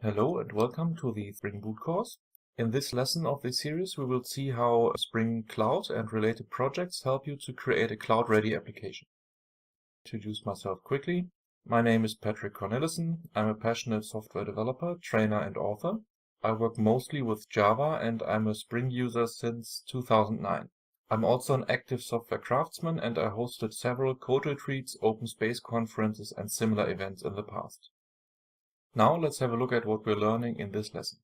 Hello and welcome to the Spring Boot course. In this lesson of this series, we will see how Spring Cloud and related projects help you to create a cloud-ready application. To introduce myself quickly, my name is Patrick Cornelissen. I'm a passionate software developer, trainer and author. I work mostly with Java and I'm a Spring user since 2009. I'm also an active software craftsman and I hosted several code retreats, open space conferences and similar events in the past. Now let's have a look at what we're learning in this lesson.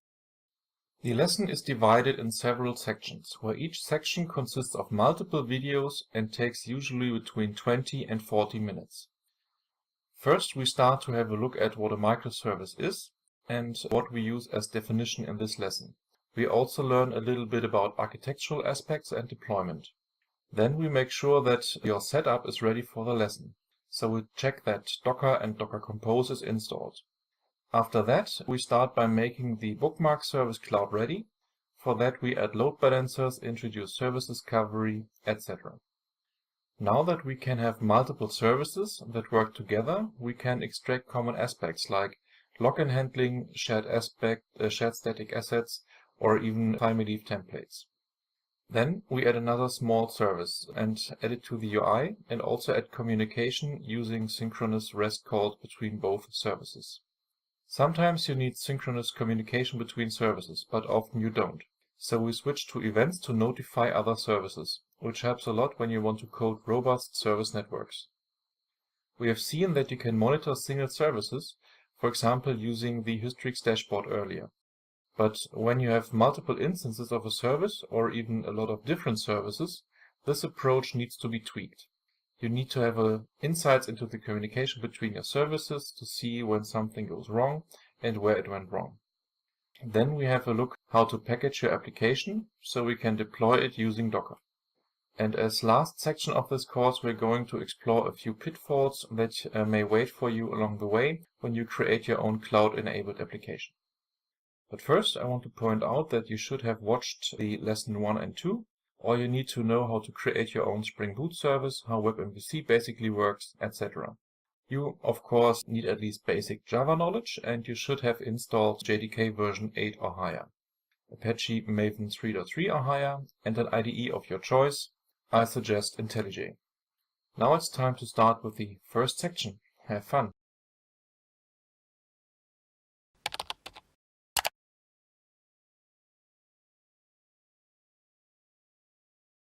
The lesson is divided in several sections, where each section consists of multiple videos and takes usually between 20 and 40 minutes. First, we start to have a look at what a microservice is and what we use as definition in this lesson. We also learn a little bit about architectural aspects and deployment. Then we make sure that your setup is ready for the lesson. So we check that Docker and Docker Compose is installed. After that, we start by making the bookmark service cloud ready. For that, we add load balancers, introduce service discovery, etc. Now that we can have multiple services that work together, we can extract common aspects like login handling, shared static assets, or even time-leaf templates. Then we add another small service and add it to the UI and also add communication using synchronous REST calls between both services. Sometimes you need synchronous communication between services, but often you don't. So we switch to events to notify other services, which helps a lot when you want to code robust service networks. We have seen that you can monitor single services, for example using the Hystrix dashboard earlier. But when you have multiple instances of a service, or even a lot of different services, this approach needs to be tweaked. You need to have insights into the communication between your services to see when something goes wrong and where it went wrong. Then we have a look how to package your application so we can deploy it using Docker. And as last section of this course, we're going to explore a few pitfalls that may wait for you along the way when you create your own cloud-enabled application. But first, I want to point out that you should have watched the lesson 1 and 2. Or you need to know how to create your own Spring Boot service, how WebMVC basically works, etc. You, of course, need at least basic Java knowledge, and you should have installed JDK version 8 or higher, Apache Maven 3.3 or higher, and an IDE of your choice. I suggest IntelliJ. Now it's time to start with the first section. Have fun!